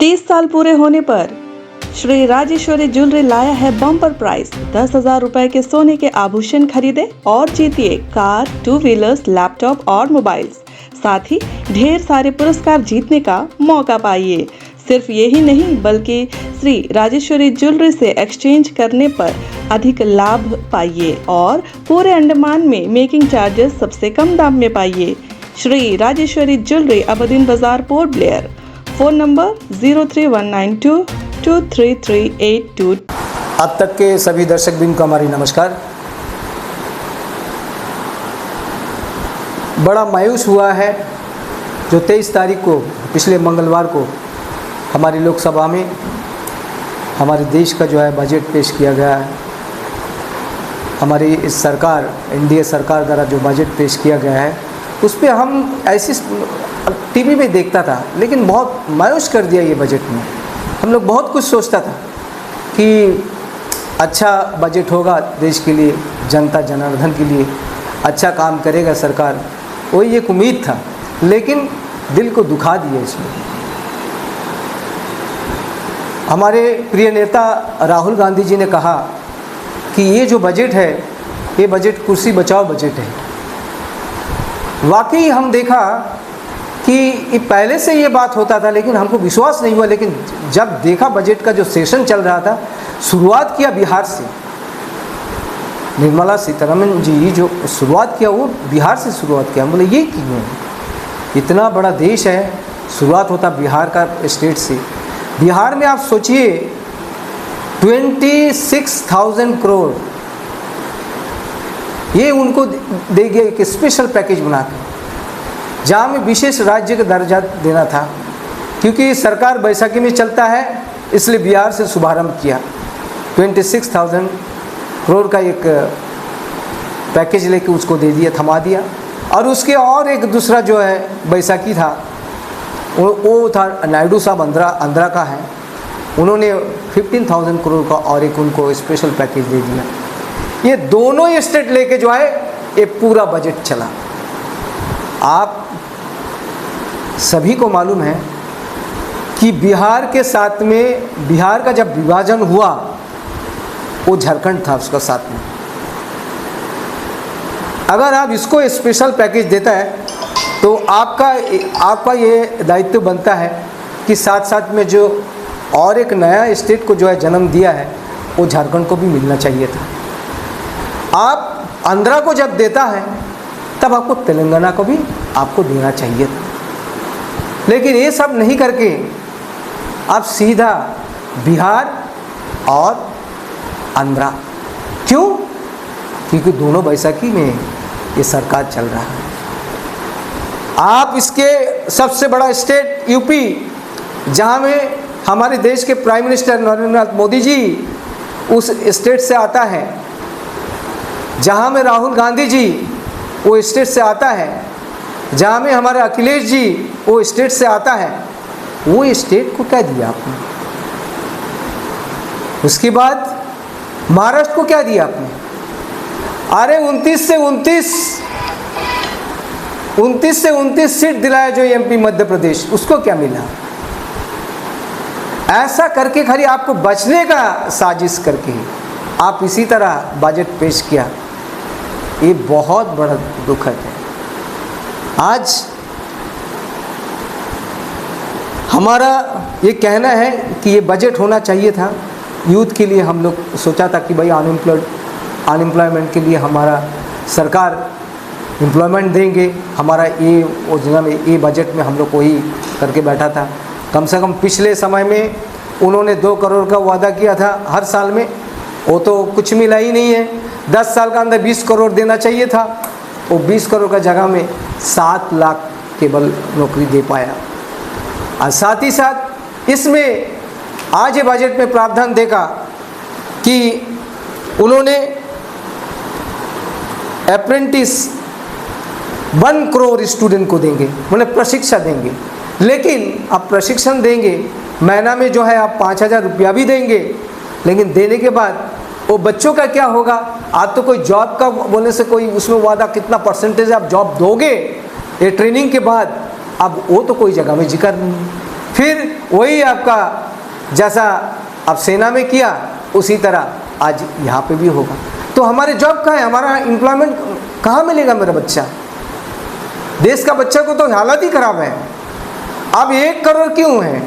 30 साल पूरे होने पर श्री राजेश्वरी ज्वेलरी लाया है बम्पर प्राइस 10,000 रुपए के सोने के आभूषण खरीदे और जीतिए कार, 2 व्हीलर्स, लैपटॉप और मोबाइल्स। साथ ही ढेर सारे पुरस्कार जीतने का मौका पाइए। सिर्फ यही नहीं बल्कि श्री राजेश्वरी ज्वेलरी से एक्सचेंज करने पर अधिक लाभ पाइए और पूरे अंडमान में मेकिंग चार्जेस सबसे कम दाम में पाइए। श्री राजेश्वरी ज्वेलरी अबदीन बाजार, पोर्ट ब्लेयर। Phone number 0319223382। अब तक के सभी दर्शक बिंद को हमारी नमस्कार। बड़ा मायूस हुआ है जो 23 तारीख को पिछले मंगलवार को हमारी लोकसभा में हमारे देश का जो है बजट पेश किया गया है। हमारी इस सरकार, एनडीए सरकार द्वारा जो बजट पेश किया गया है उस पर हम ऐसी टीवी में देखता था, लेकिन बहुत मायूस कर दिया ये बजट में। हम लोग बहुत कुछ सोचता था कि अच्छा बजट होगा देश के लिए, जनता जनार्दन के लिए अच्छा काम करेगा सरकार, वही एक उम्मीद था, लेकिन दिल को दुखा दिया इसमें। हमारे प्रिय नेता राहुल गांधी जी ने कहा कि ये जो बजट है ये बजट कुर्सी बचाओ बजट है। वाकई हम देखा कि पहले से ये बात होता था, लेकिन हमको विश्वास नहीं हुआ। लेकिन जब देखा बजट का जो सेशन चल रहा था, शुरुआत किया बिहार से, निर्मला सीतारमण जी जो शुरुआत किया वो बिहार से शुरुआत किया। हम बोले ये क्यों, इतना बड़ा देश है, शुरुआत होता बिहार का स्टेट से। बिहार में आप सोचिए 26,000 करोड़ ये उनको देंगे एक स्पेशल पैकेज बना के, जहाँ में विशेष राज्य का दर्जा देना था। क्योंकि सरकार बैसाखी में चलता है इसलिए बिहार से शुभारंभ किया। 26,000 करोड़ का एक पैकेज लेके उसको दे दिया, थमा दिया। और उसके और एक दूसरा जो है बैसाखी था, वो था नायडू साहब आंध्रा का है, उन्होंने 15,000 करोड़ का और एक उनको स्पेशल पैकेज दे दिया। ये दोनों स्टेट लेके जो है ये पूरा बजट चला। आप सभी को मालूम है कि बिहार के साथ में, बिहार का जब विभाजन हुआ वो झारखंड था उसका साथ में। अगर आप इसको स्पेशल पैकेज देता है तो आपका ये दायित्व बनता है कि साथ साथ में जो और एक नया स्टेट को जो है जन्म दिया है वो झारखंड को भी मिलना चाहिए था। आप आंध्रा को जब देता है तब आपको तेलंगाना को भी आपको देना चाहिए था, लेकिन ये सब नहीं करके आप सीधा बिहार और आंध्रा। क्यों? क्योंकि दोनों बैसाखी में ये सरकार चल रहा है। आप इसके सबसे बड़ा स्टेट यूपी, जहाँ में हमारे देश के प्राइम मिनिस्टर नरेंद्र नाथ मोदी जी उस स्टेट से आता है, जहाँ में राहुल गांधी जी वो स्टेट से आता है, जहाँ में हमारे अखिलेश जी वो स्टेट से आता है, वो स्टेट को क्या दिया आपने? उसके बाद महाराष्ट्र को क्या दिया आपने? अरे 29 से 29 सीट दिलाया जो एमपी मध्य प्रदेश, उसको क्या मिला? ऐसा करके खाली आपको बचने का साजिश करके आप इसी तरह बजट पेश किया। ये बहुत बड़ा दुखद है। आज हमारा ये कहना है कि ये बजट होना चाहिए था यूथ के लिए। हम लोग सोचा था कि भाई अनएम्प्लॉयमेंट के लिए हमारा सरकार एम्प्लॉयमेंट देंगे, हमारा ये योजना में, ये बजट में हम लोग वही करके बैठा था। कम से कम पिछले समय में उन्होंने 2 करोड़ का वादा किया था हर साल में, वो तो कुछ मिला ही नहीं है। 10 साल का अंदर 20 करोड़ देना चाहिए था, वो 20 करोड़ का जगह में 7 लाख केवल नौकरी दे पाया। और साथ ही साथ इसमें आज ये बजट में प्रावधान देखा कि उन्होंने अप्रेंटिस 1 करोड़ स्टूडेंट को देंगे, उन्हें प्रशिक्षण देंगे। लेकिन आप प्रशिक्षण देंगे, महीना में जो है आप 5,000 रुपया भी देंगे, लेकिन देने के बाद वो बच्चों का क्या होगा? आज तो कोई जॉब का बोलने से कोई उसमें वादा कितना परसेंटेज आप जॉब दोगे ये ट्रेनिंग के बाद, अब वो तो कोई जगह में जिक्र नहीं है। फिर वही आपका जैसा अब सेना में किया उसी तरह आज यहाँ पे भी होगा। तो हमारे जॉब कहाँ है, हमारा एम्प्लॉयमेंट कहाँ मिलेगा मेरा बच्चा? देश का बच्चा को तो हालत ही खराब है। अब 1 करोड़ क्यों है?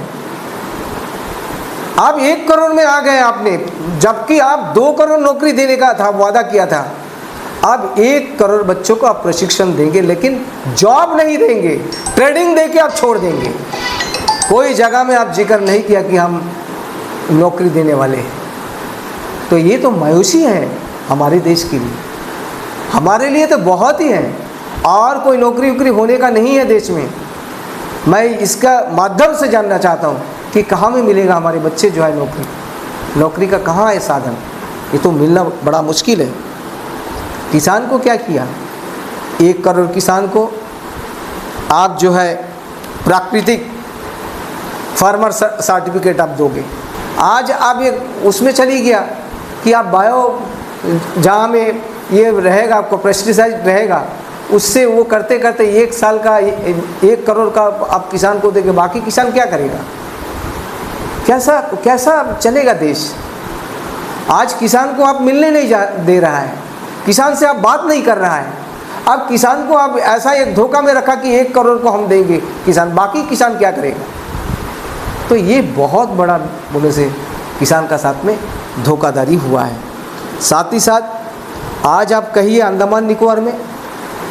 आप 1 करोड़ में आ गए आपने, जबकि आप 2 करोड़ नौकरी देने का था वादा किया था। अब 1 करोड़ बच्चों को आप प्रशिक्षण देंगे लेकिन जॉब नहीं देंगे, ट्रेडिंग देके आप छोड़ देंगे। कोई जगह में आप जिक्र नहीं किया कि हम नौकरी देने वाले हैं। तो ये तो मायूसी है हमारे देश के लिए, हमारे लिए तो बहुत ही है। और कोई नौकरी वोकरी होने का नहीं है देश में। मैं इसका माध्यम से जानना चाहता हूँ कि कहाँ में मिलेगा हमारे बच्चे जो है नौकरी का कहाँ है साधन? ये तो मिलना बड़ा मुश्किल है। किसान को क्या किया? 1 करोड़ किसान को आप जो है प्राकृतिक फार्मर सर्टिफिकेट आप दोगे। आज आप ये उसमें चली गया कि आप बायो जहाँ में ये रहेगा, आपको पेस्टिसाइड रहेगा, उससे वो करते करते 1 साल का 1 करोड़ का आप किसान को देंगे, बाकी किसान क्या करेगा? कैसा चलेगा देश? आज किसान को आप मिलने नहीं दे रहा है, किसान से आप बात नहीं कर रहा है। अब किसान को आप ऐसा एक धोखा में रखा कि 1 करोड़ को हम देंगे किसान, बाकी किसान क्या करेगा? तो ये बहुत बड़ा बोले से किसान का साथ में धोखाधड़ी हुआ है। साथ ही साथ आज आप कहिए अंडमान निकोबार में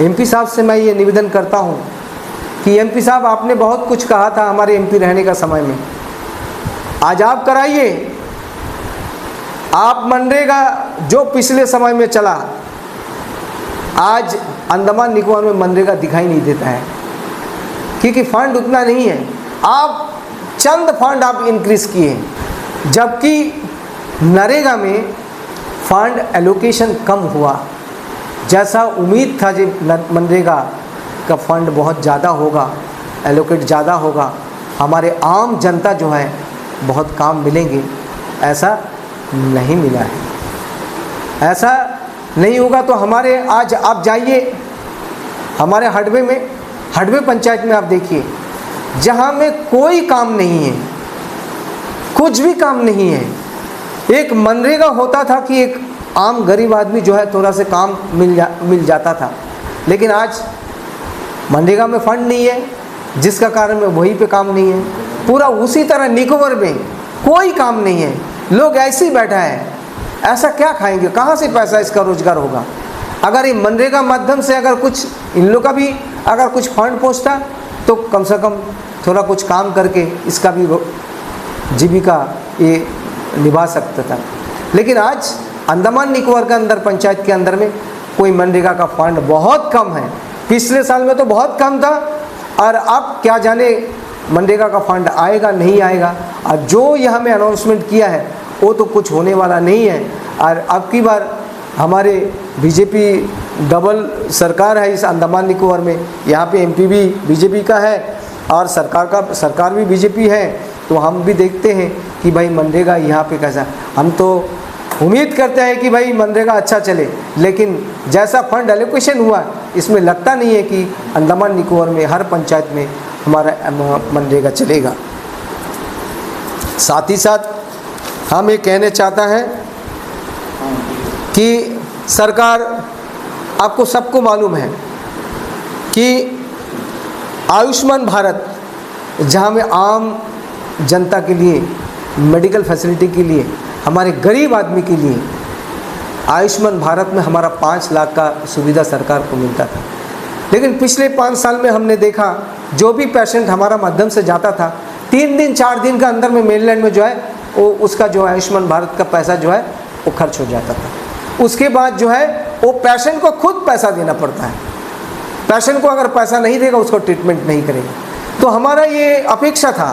एमपी साहब से मैं ये निवेदन करता हूँ कि एमपी साहब आपने बहुत कुछ कहा था हमारे एमपी रहने का समय में, आज आप कराइए। आप मनरेगा जो पिछले समय में चला, आज अंडमान निकोबार में मनरेगा दिखाई नहीं देता है क्योंकि फंड उतना नहीं है। आप चंद फंड आप इंक्रीज किए, जबकि नरेगा में फंड एलोकेशन कम हुआ। जैसा उम्मीद था जब मनरेगा का फंड बहुत ज़्यादा होगा, एलोकेट ज़्यादा होगा, हमारे आम जनता जो है बहुत काम मिलेंगे, ऐसा नहीं मिला है। ऐसा नहीं होगा तो हमारे आज आप जाइए हमारे हडवे पंचायत में आप देखिए, जहाँ में कोई काम नहीं है, कुछ भी काम नहीं है। एक मनरेगा होता था कि एक आम गरीब आदमी जो है थोड़ा से काम मिल जाता था, लेकिन आज मनरेगा में फंड नहीं है, जिसका कारण में वहीं पे काम नहीं है। पूरा उसी तरह निकोबार में कोई काम नहीं है, लोग ऐसे ही बैठा है। ऐसा क्या खाएंगे, कहाँ से पैसा इसका रोजगार होगा? अगर ये मनरेगा माध्यम से अगर कुछ इन लोग का भी अगर कुछ फंड पहुँचता तो कम से कम थोड़ा कुछ काम करके इसका भी जीविका ये निभा सकता था। लेकिन आज अंडमान निकोबार के अंदर पंचायत के अंदर में कोई मनरेगा का फंड बहुत कम है। पिछले साल में तो बहुत कम था और अब क्या जाने मनरेगा का फंड आएगा नहीं आएगा। और जो यहाँ में अनाउंसमेंट किया है वो तो कुछ होने वाला नहीं है। और अब की बार हमारे बीजेपी डबल सरकार है इस अंडमान निकोबार में, यहाँ पे एमपी भी बीजेपी का है और सरकार भी बीजेपी है। तो हम भी देखते हैं कि भाई मनरेगा यहाँ पे कैसा, हम तो उम्मीद करते हैं कि भाई मनरेगा अच्छा चले, लेकिन जैसा फंड एलोकेशन हुआ इसमें लगता नहीं है कि अंडमान निकोबार में हर पंचायत में हमारा मनरेगा चलेगा। साथ ही साथ हम ये कहने चाहता है कि सरकार, आपको सबको मालूम है कि आयुष्मान भारत, जहाँ में आम जनता के लिए मेडिकल फैसिलिटी के लिए, हमारे गरीब आदमी के लिए आयुष्मान भारत में हमारा 5 लाख का सुविधा सरकार को मिलता था। लेकिन पिछले 5 साल में हमने देखा जो भी पेशेंट हमारा माध्यम से जाता था 3 दिन 4 दिन के अंदर में मेनलैंड में जो है वो उसका जो आयुष्मान भारत का पैसा जो है वो खर्च हो जाता था। उसके बाद जो है वो पेशेंट को खुद पैसा देना पड़ता है। पेशेंट को अगर पैसा नहीं देगा उसको ट्रीटमेंट नहीं करेगा। तो हमारा ये अपेक्षा था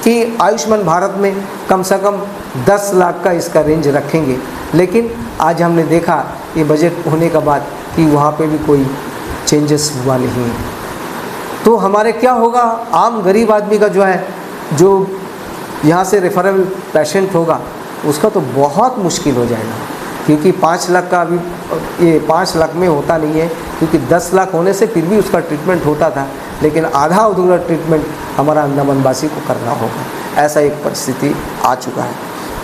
कि आयुष्मान भारत में कम से कम 10 लाख का इसका रेंज रखेंगे, लेकिन आज हमने देखा ये बजट होने के बाद कि वहाँ पे भी कोई चेंजेस हुआ नहीं है। तो हमारे क्या होगा, आम गरीब आदमी का जो है, जो यहाँ से रेफरल पेशेंट होगा उसका तो बहुत मुश्किल हो जाएगा, क्योंकि 5 लाख का अभी ये 5 लाख में होता नहीं है, क्योंकि 10 लाख होने से फिर भी उसका ट्रीटमेंट होता था। लेकिन आधा अधूरा ट्रीटमेंट हमारा अंडमानवासी को करना होगा। ऐसा एक परिस्थिति आ चुका है।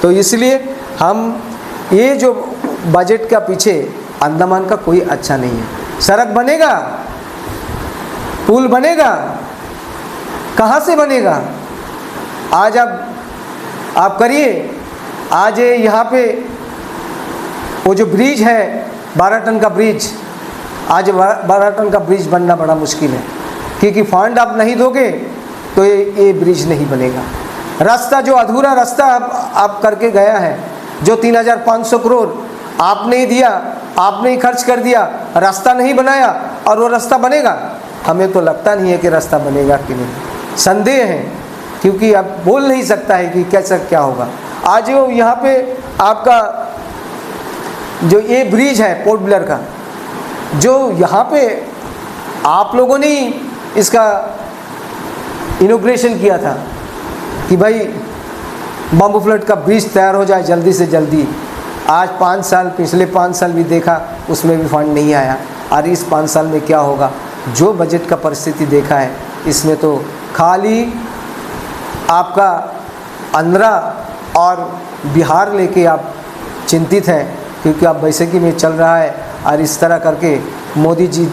तो इसलिए हम ये जो बजट का पीछे अंडमान का कोई अच्छा नहीं है। सड़क बनेगा, पुल बनेगा, कहाँ से बनेगा? आज आप करिए। आज यहाँ पे वो जो ब्रिज है 12 टन का ब्रिज, आज 12 टन का ब्रिज बनना बड़ा मुश्किल है, क्योंकि फंड आप नहीं दोगे तो ये ब्रिज नहीं बनेगा। रास्ता जो अधूरा रास्ता आप करके गया है, जो 3500 करोड़ आपने ही दिया, आपने ही खर्च कर दिया, रास्ता नहीं बनाया और वो रास्ता बनेगा? हमें तो लगता नहीं है कि रास्ता बनेगा कि नहीं, संदेह है, क्योंकि अब बोल नहीं सकता है कि कैसा क्या होगा। आज वो यहाँ पे आपका जो ये ब्रिज है पोर्ट ब्लेयर का, जो यहाँ पे आप लोगों ने इसका इनॉग्रेशन किया था कि भाई बम्बू फ्लड का ब्रिज तैयार हो जाए जल्दी से जल्दी। आज 5 साल, पिछले 5 साल भी देखा, उसमें भी फंड नहीं आया। और इस 5 साल में क्या होगा? जो बजट का परिस्थिति देखा है, इसमें तो खाली आपका आंध्रा और बिहार लेके आप चिंतित हैं, क्योंकि आप बैसाखी में चल रहा है। और इस तरह करके मोदी जी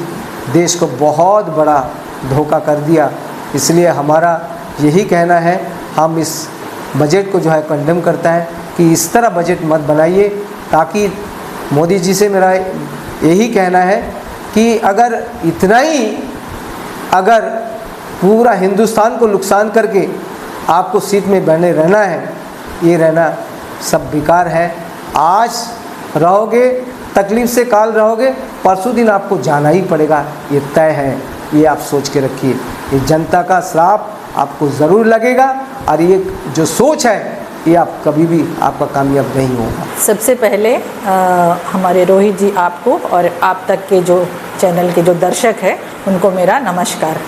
देश को बहुत बड़ा धोखा कर दिया। इसलिए हमारा यही कहना है, हम इस बजट को जो है कंडेम करता है कि इस तरह बजट मत बनाइए। ताकि मोदी जी से मेरा यही कहना है कि अगर इतना ही अगर पूरा हिंदुस्तान को नुकसान करके आपको सीट में बने रहना है, ये रहना सब बेकार है। आज रहोगे, तकलीफ़ से काल रहोगे, परसों दिन आपको जाना ही पड़ेगा, ये तय है। ये आप सोच के रखिए, ये जनता का श्राप आपको ज़रूर लगेगा। और ये जो सोच है, ये आप कभी भी आपका कामयाब नहीं होगा। सबसे पहले हमारे रोहित जी आपको और आप तक के जो चैनल के जो दर्शक हैं उनको मेरा नमस्कार।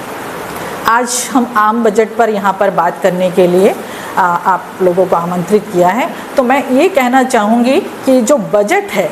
आज हम आम बजट पर यहाँ पर बात करने के लिए आप लोगों को आमंत्रित किया है। तो मैं ये कहना चाहूँगी कि जो बजट है,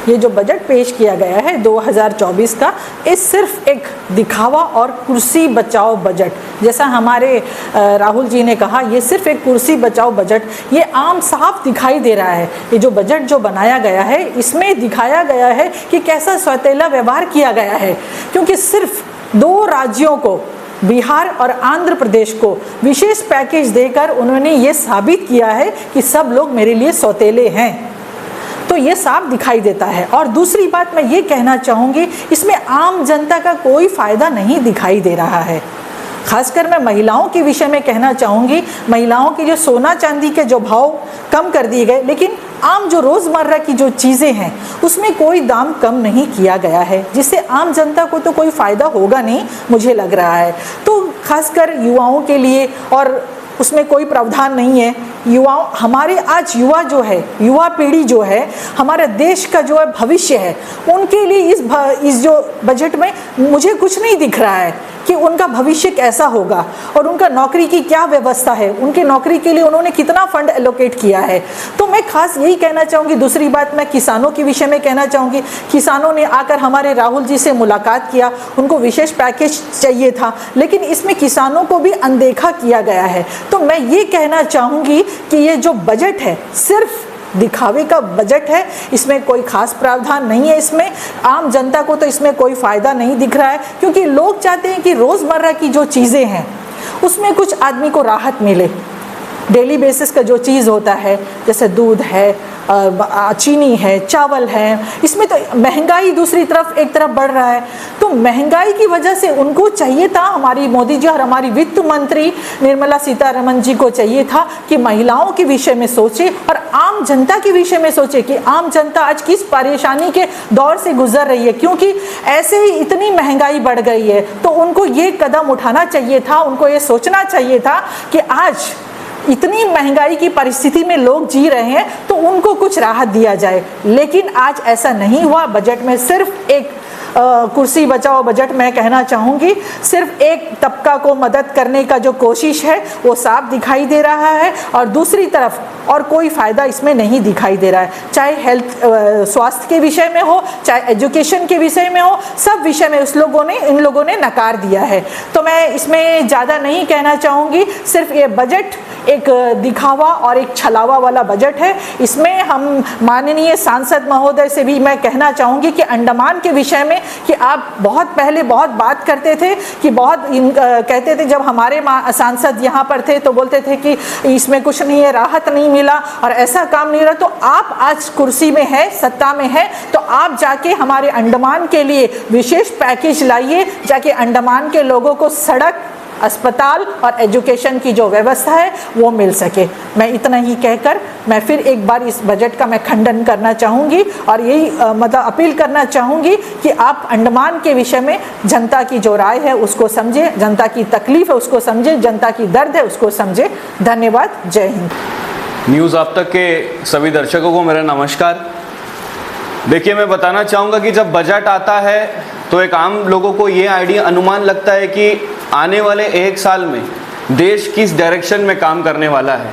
ये जो बजट पेश किया गया है 2024 का, ये सिर्फ एक दिखावा और कुर्सी बचाओ बजट, जैसा हमारे राहुल जी ने कहा, ये सिर्फ एक कुर्सी बचाओ बजट, ये आम साफ दिखाई दे रहा है। ये जो बजट जो बनाया गया है, इसमें दिखाया गया है कि कैसा सौतेला व्यवहार किया गया है। क्योंकि सिर्फ 2 राज्यों को, बिहार और आंध्र प्रदेश को विशेष पैकेज देकर उन्होंने ये साबित किया है कि सब लोग मेरे लिए सौतेले हैं। तो ये साफ दिखाई देता है। और दूसरी बात मैं ये कहना चाहूँगी, इसमें आम जनता का कोई फ़ायदा नहीं दिखाई दे रहा है। खासकर मैं महिलाओं के विषय में कहना चाहूँगी, महिलाओं के जो सोना चांदी के जो भाव कम कर दिए गए, लेकिन आम जो रोज़मर्रा की जो चीज़ें हैं उसमें कोई दाम कम नहीं किया गया है, जिससे आम जनता को तो कोई फ़ायदा होगा नहीं, मुझे लग रहा है। तो खासकर युवाओं के लिए और उसमें कोई प्रावधान नहीं है। युवाओं, हमारे आज युवा जो है, युवा पीढ़ी जो है, हमारे देश का जो है भविष्य है, उनके लिए इस जो बजट में मुझे कुछ नहीं दिख रहा है कि उनका भविष्य कैसा होगा और उनका नौकरी की क्या व्यवस्था है, उनके नौकरी के लिए उन्होंने कितना फंड एलोकेट किया है। तो मैं खास यही कहना चाहूँगी। दूसरी बात मैं किसानों के विषय में कहना चाहूँगी। किसानों ने आकर हमारे राहुल जी से मुलाकात किया, उनको विशेष पैकेज चाहिए था, लेकिन इसमें किसानों को भी अनदेखा किया गया है। तो मैं ये कहना चाहूँगी कि ये जो बजट है सिर्फ दिखावे का बजट है, इसमें कोई खास प्रावधान नहीं है। इसमें आम जनता को तो इसमें कोई फ़ायदा नहीं दिख रहा है, क्योंकि लोग चाहते हैं कि रोज़मर्रा की जो चीज़ें हैं उसमें कुछ आदमी को राहत मिले। डेली बेसिस का जो चीज़ होता है, जैसे दूध है, चीनी है, चावल है, इसमें तो महंगाई दूसरी तरफ एक तरफ बढ़ रहा है। तो महंगाई की वजह से उनको चाहिए था, हमारी मोदी जी और हमारी वित्त मंत्री निर्मला सीतारमण जी को चाहिए था कि महिलाओं के विषय में सोचे और आम जनता के विषय में सोचे कि आम जनता आज किस परेशानी के दौर से गुजर रही है। क्योंकि ऐसे ही इतनी महंगाई बढ़ गई है, तो उनको ये कदम उठाना चाहिए था, उनको ये सोचना चाहिए था कि आज इतनी महंगाई की परिस्थिति में लोग जी रहे हैं तो उनको कुछ राहत दिया जाए। लेकिन आज ऐसा नहीं हुआ। बजट में सिर्फ एक कुर्सी बचाओ बजट मैं कहना चाहूँगी सिर्फ एक तबका को मदद करने का जो कोशिश है वो साफ दिखाई दे रहा है, और दूसरी तरफ और कोई फ़ायदा इसमें नहीं दिखाई दे रहा है। चाहे हेल्थ स्वास्थ्य के विषय में हो, चाहे एजुकेशन के विषय में हो, सब विषय में इन लोगों ने नकार दिया है। तो मैं इसमें ज़्यादा नहीं कहना चाहूँगी, सिर्फ ये बजट एक दिखावा और एक छलावा वाला बजट है। इसमें हम माननीय सांसद महोदय से भी मैं कहना चाहूँगी कि अंडमान के विषय में कि आप बहुत पहले बहुत बात करते थे कि कहते थे, जब हमारे सांसद यहाँ पर थे तो बोलते थे कि इसमें कुछ नहीं है, राहत नहीं मिला और ऐसा काम नहीं रहा। तो आप आज कुर्सी में है, सत्ता में है, तो आप जाके हमारे अंडमान के लिए विशेष पैकेज लाइए, जाके अंडमान के लोगों को सड़क, अस्पताल और एजुकेशन की जो व्यवस्था है वो मिल सके। मैं इतना ही कहकर मैं फिर एक बार इस बजट का मैं खंडन करना चाहूँगी और यही मतलब अपील करना चाहूँगी कि आप अंडमान के विषय में जनता की जो राय है उसको समझें, जनता की तकलीफ है उसको समझें, जनता की दर्द है उसको समझें। धन्यवाद। जय हिंद। न्यूज़ आप तक के सभी दर्शकों को मेरा नमस्कार। देखिए, मैं बताना चाहूँगा कि जब बजट आता है तो एक आम लोगों को ये आइडिया अनुमान लगता है कि आने वाले 1 साल में देश किस डायरेक्शन में काम करने वाला है,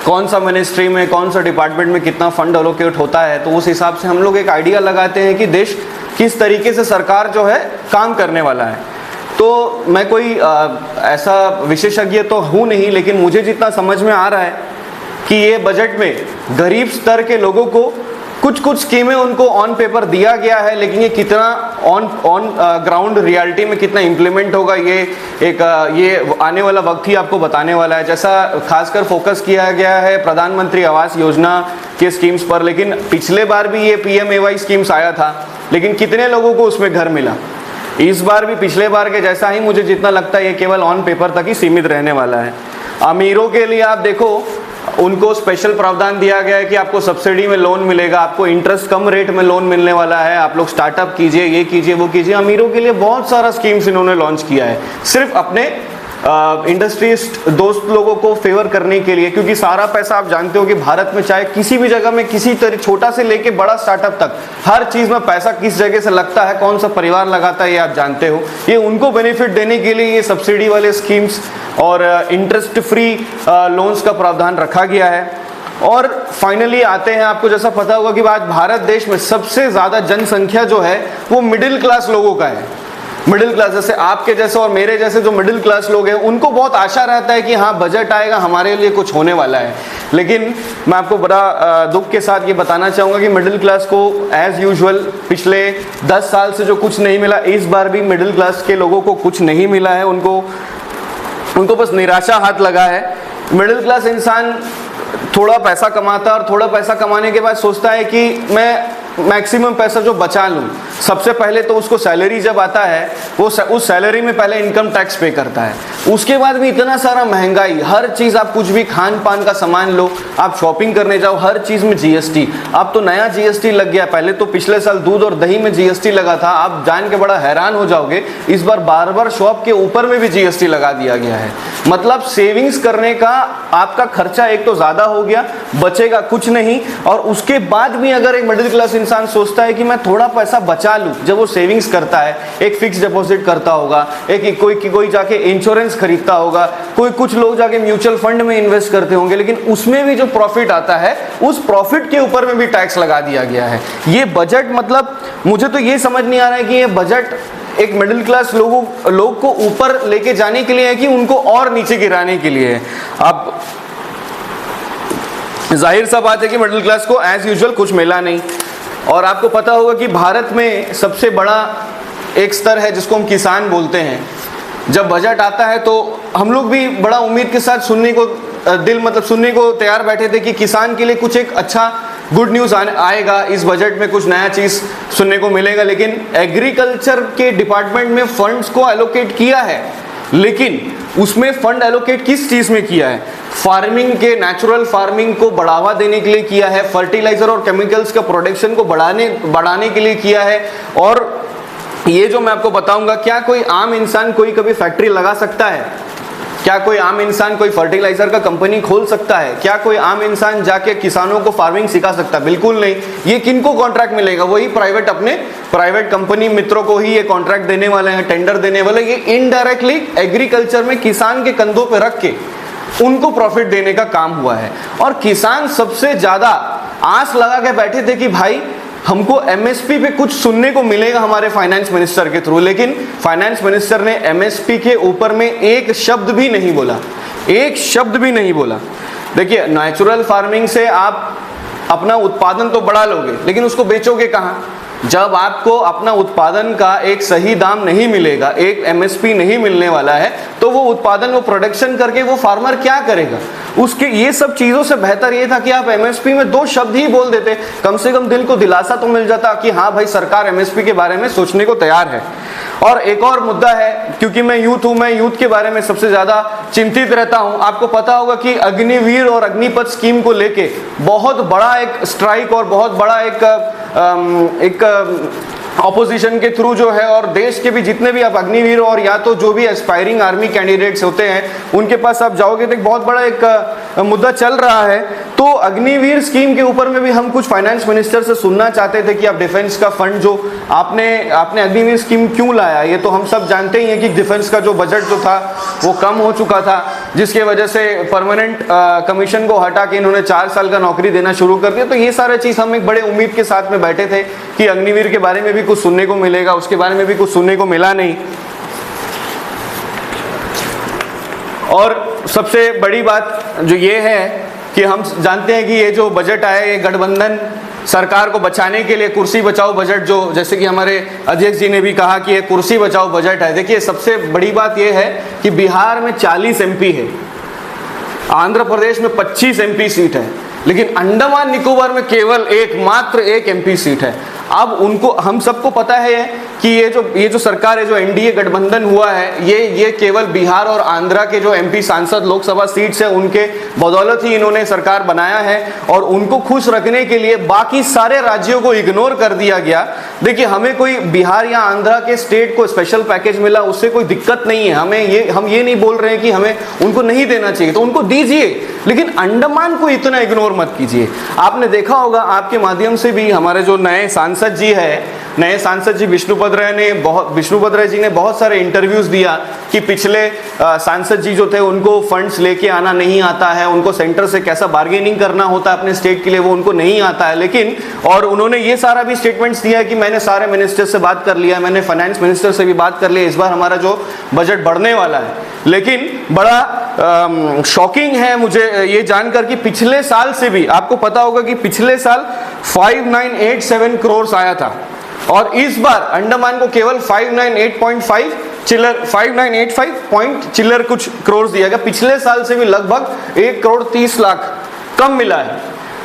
कौन सा मिनिस्ट्री में, कौन सा डिपार्टमेंट में कितना फंड एलोकेट होता है। तो उस हिसाब से हम लोग एक आइडिया लगाते हैं कि देश किस तरीके से सरकार जो है काम करने वाला है। तो मैं कोई ऐसा विशेषज्ञ तो हूँ नहीं, लेकिन मुझे जितना समझ में आ रहा है कि ये बजट में गरीब स्तर के लोगों को कुछ स्कीमें उनको ऑन पेपर दिया गया है, लेकिन ये कितना ऑन ग्राउंड रियलिटी में कितना इम्प्लीमेंट होगा ये आने वाला वक्त ही आपको बताने वाला है। जैसा खासकर फोकस किया गया है प्रधानमंत्री आवास योजना के स्कीम्स पर, लेकिन पिछले बार भी ये PMAY स्कीम्स आया था, लेकिन कितने लोगों को उसमें घर मिला। इस बार भी पिछले बार के जैसा ही मुझे जितना लगता है ये केवल ऑन पेपर तक ही सीमित रहने वाला है। अमीरों के लिए आप देखो, उनको स्पेशल प्रावधान दिया गया है कि आपको सब्सिडी में लोन मिलेगा, आपको इंटरेस्ट कम रेट में लोन मिलने वाला है, आप लोग स्टार्टअप कीजिए, ये कीजिए, वो कीजिए। अमीरों के लिए बहुत सारा स्कीम्स इन्होंने लॉन्च किया है, सिर्फ अपने इंडस्ट्रिस्ट दोस्त लोगों को फेवर करने के लिए, क्योंकि सारा पैसा आप जानते हो कि भारत में चाहे किसी भी जगह में किसी तरह छोटा से लेके बड़ा स्टार्टअप तक हर चीज में पैसा किस जगह से लगता है, कौन सा परिवार लगाता है, ये आप जानते हो। ये उनको बेनिफिट देने के लिए ये सब्सिडी वाले स्कीम्स और इंटरेस्ट फ्री लोन्स का प्रावधान रखा गया है। और फाइनली आते हैं, आपको जैसा पता होगा कि आज भारत देश में सबसे ज्यादा जनसंख्या जो है वो मिडिल क्लास लोगों का है। मिडिल क्लास, जैसे आपके जैसे और मेरे जैसे जो मिडिल क्लास लोग हैं, उनको बहुत आशा रहता है कि हाँ बजट आएगा, हमारे लिए कुछ होने वाला है। लेकिन मैं आपको बड़ा दुख के साथ ये बताना चाहूँगा कि मिडिल क्लास को एज यूजुअल पिछले 10 साल से जो कुछ नहीं मिला, इस बार भी मिडिल क्लास के लोगों को कुछ नहीं मिला है। उनको बस निराशा हाथ लगा है। मिडिल क्लास इंसान थोड़ा पैसा कमाता है और थोड़ा पैसा कमाने के बाद सोचता है कि मैं मैक्सिमम पैसा जो बचा लूँ। सबसे पहले तो उसको सैलरी जब आता है वो उस सैलरी में पहले इनकम टैक्स पे करता है, उसके बाद भी इतना सारा महंगाई, हर चीज़ आप कुछ भी खान पान का सामान लो, आप शॉपिंग करने जाओ, हर चीज़ में GST। अब तो नया GST लग गया, पहले तो पिछले साल दूध और दही में GST लगा था। आप जान के बड़ा हैरान हो जाओगे, इस बार बार शॉप के ऊपर में भी GST लगा दिया गया है। मतलब सेविंग्स करने का आपका खर्चा एक तो ज़्यादा हो गया, बचेगा कुछ नहीं। और उसके बाद भी अगर एक मिडिल क्लास इंसान सोचता है कि मैं थोड़ा पैसा बचा लूं, जब वो सेविंग्स करता है, एक फिक्स डिपॉजिट करता होगा, एक कोई जाके इंश्योरेंस खरीदता होगा, कुछ लोग जाके म्यूचुअल फंड में इन्वेस्ट करते होंगे, लेकिन उसमें भी जो प्रॉफिट आता है उस प्रॉफिट के ऊपर में भी टैक्स लगा दिया गया है। ये बजट, मतलब मुझे तो ये समझ नहीं आ रहा है कि ये बजट एक मिडिल क्लास लोग को ऊपर लेके जाने के लिए है कि उनको और नीचे गिराने के लिए है। अब जाहिर सा बात है कि मिडिल क्लास को एज यूजुअल कुछ मिला नहीं। और आपको पता होगा कि भारत में सबसे बड़ा एक स्तर है जिसको हम किसान बोलते हैं। जब बजट आता है तो हम लोग भी बड़ा उम्मीद के साथ सुनने को तैयार बैठे थे कि किसान के लिए कुछ एक अच्छा गुड न्यूज़ आएगा, इस बजट में कुछ नया चीज़ सुनने को मिलेगा। लेकिन एग्रीकल्चर के डिपार्टमेंट में फंड्स को एलोकेट किया है, लेकिन उसमें फंड एलोकेट किस चीज़ में किया है? फार्मिंग के, नेचुरल फार्मिंग को बढ़ावा देने के लिए किया है, फर्टिलाइजर और केमिकल्स का प्रोडक्शन को बढ़ाने के लिए किया है। और ये जो मैं आपको बताऊंगा, क्या कोई आम इंसान कोई कभी फैक्ट्री लगा सकता है? क्या कोई आम इंसान कोई फर्टिलाइजर का कंपनी खोल सकता है? क्या कोई आम इंसान जाके किसानों को फार्मिंग सिखा सकता है? बिल्कुल नहीं। ये किनको कॉन्ट्रैक्ट मिलेगा? वही अपने प्राइवेट कंपनी मित्रों को ही ये कॉन्ट्रैक्ट देने वाले हैं, टेंडर देने वाले। ये इनडायरेक्टली एग्रीकल्चर में किसान के कंधों पे रख के उनको प्रॉफिट देने का काम हुआ है। और किसान सबसे ज्यादा आस लगा के बैठे थे कि भाई हमको एमएसपी पे कुछ सुनने को मिलेगा हमारे फाइनेंस मिनिस्टर के थ्रू, लेकिन फाइनेंस मिनिस्टर ने एमएसपी के ऊपर में एक शब्द भी नहीं बोला, एक शब्द भी नहीं बोला। देखिए, नेचुरल फार्मिंग से आप अपना उत्पादन तो बढ़ा लोगे, लेकिन उसको बेचोगे कहाँ? जब आपको अपना उत्पादन का एक सही दाम नहीं मिलेगा, एक एमएसपी नहीं मिलने वाला है, तो वो उत्पादन, वो प्रोडक्शन करके वो फार्मर क्या करेगा? उसके ये सब चीजों से बेहतर ये था कि आप एमएसपी में 2 शब्द ही बोल देते, कम से कम दिल को दिलासा तो मिल जाता कि हाँ भाई, सरकार एमएसपी के बारे में सोचने को तैयार है। और एक और मुद्दा है, क्योंकि मैं यूथ हूं, मैं यूथ के बारे में सबसे ज्यादा चिंतित रहता हूं। आपको पता होगा कि अग्निवीर और अग्निपथ स्कीम को लेके बहुत बड़ा एक स्ट्राइक और बहुत बड़ा एक ऑपोजिशन के थ्रू जो है, और देश के भी जितने भी आप अग्निवीर और या तो जो भी एस्पायरिंग आर्मी कैंडिडेट्स होते हैं उनके पास आप जाओगे तो एक बहुत बड़ा एक मुद्दा चल रहा है। तो अग्निवीर स्कीम के ऊपर में भी हम कुछ फाइनेंस मिनिस्टर से सुनना चाहते थे कि आप डिफेंस का फंड जो आपने अग्निवीर स्कीम क्यों लाया? ये तो हम सब जानते ही हैं कि डिफेंस का जो बजट जो था वो कम हो चुका था, जिसकी वजह से परमानेंट कमीशन को हटा के इन्होंने 4 साल का नौकरी देना शुरू कर दिया। तो ये सारे चीज हम एक बड़े उम्मीद के साथ में बैठे थे कि अग्निवीर के बारे में भी कुछ सुनने को मिलेगा, उसके बारे में भी कुछ सुनने को मिला नहीं। और सबसे बड़ी बात जो ये है कि हम जानते हैं कि ये जो बजट आया, ये गठबंधन सरकार को बचाने के लिए कुर्सी बचाओ बजट, जो जैसे कि हमारे अध्यक्ष जी ने भी कहा कि ये कुर्सी बचाओ बजट है। देखिए, सबसे बड़ी बात ये है कि बिहार में 40 एमपी है, आंध्र प्रदेश में 25 एमपी सीट है, लेकिन अंडमान निकोबार में केवल मात्र एक एमपी सीट है। अब उनको, हम सबको पता है कि ये जो सरकार है, जो एनडीए गठबंधन हुआ है, ये केवल बिहार और आंध्रा के जो एमपी सांसद लोकसभा सीट्स है उनके बदौलत ही इन्होंने सरकार बनाया है, और उनको खुश रखने के लिए बाकी सारे राज्यों को इग्नोर कर दिया गया। देखिए, हमें कोई बिहार या आंध्रा के स्टेट को स्पेशल पैकेज मिला, उससे कोई दिक्कत नहीं है। हम ये नहीं बोल रहे हैं कि हमें उनको नहीं देना चाहिए, तो उनको दीजिए, लेकिन अंडमान को इतना इग्नोर मत कीजिए। आपने देखा होगा, आपके माध्यम से भी हमारे जो नए सांसद जी विष्णुपद राय जी ने बहुत सारे इंटरव्यूज दिया कि पिछले सांसद जी जो थे उनको फंड्स लेके आना नहीं आता है, उनको सेंटर से कैसा बार्गेनिंग करना होता है अपने स्टेट के लिए, वो उनको नहीं आता है। लेकिन और उन्होंने ये सारा भी स्टेटमेंट्स दिया है कि मैंने सारे मिनिस्टर से बात कर लिया, मैंने फाइनेंस मिनिस्टर से भी बात कर लिया, इस बार हमारा जो बजट बढ़ने वाला है। लेकिन बड़ा शॉकिंग है मुझे ये जानकर कि पिछले साल से भी, आपको पता होगा कि पिछले साल 5987 करोड़ आया था, और इस बार अंडमान को केवल 598.5 चिल्लर कुछ करोड़ दिया गया। पिछले साल से भी लगभग 1 करोड़ 30 लाख कम मिला है।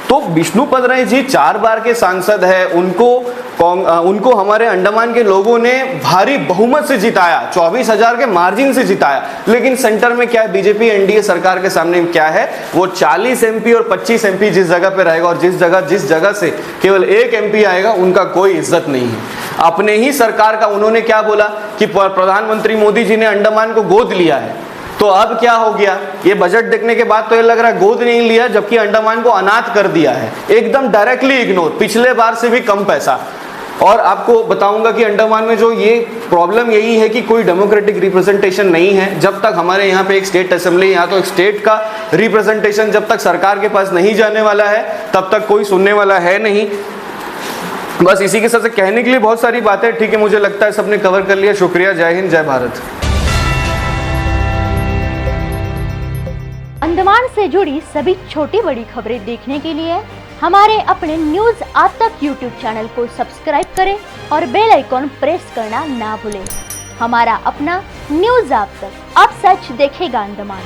तो विष्णुपद राय जी 4 बार के सांसद है, उनको हमारे अंडमान के लोगों ने भारी बहुमत से जिताया, 24,000 के मार्जिन से जिताया। लेकिन सेंटर में क्या है, बीजेपी एनडीए सरकार के सामने क्या है, वो 40 एमपी और 25 एमपी जिस जगह पे रहेगा, और जिस जगह से केवल 1 एमपी आएगा, उनका कोई इज्जत नहीं है। अपने ही सरकार का उन्होंने क्या बोला कि प्रधानमंत्री मोदी जी ने अंडमान को गोद लिया है। तो अब क्या हो गया, ये बजट देखने के बाद तो ये लग रहा है गोद नहीं लिया, जबकि अंडमान को अनाथ कर दिया है, एकदम डायरेक्टली इग्नोर, पिछले बार से भी कम पैसा। और आपको बताऊंगा कि अंडमान में जो ये प्रॉब्लम यही है कि कोई डेमोक्रेटिक रिप्रेजेंटेशन नहीं है। जब तक हमारे यहाँ पे एक स्टेट असेंबली, यहाँ तो एक स्टेट का रिप्रेजेंटेशन जब तक सरकार के पास नहीं जाने वाला है, तब तक कोई सुनने वाला है नहीं। बस इसी के साथ कहने के लिए बहुत सारी बातें, ठीक है, मुझे लगता है सबने कवर कर लिया। शुक्रिया, जय हिंद, जय भारत। अंडमान से जुड़ी सभी छोटी बड़ी खबरें देखने के लिए हमारे अपने न्यूज आज तक यूट्यूब चैनल को सब्सक्राइब करें और बेल आइकॉन प्रेस करना ना भूलें। हमारा अपना न्यूज आज तक, अब सच देखेगा अंडमान।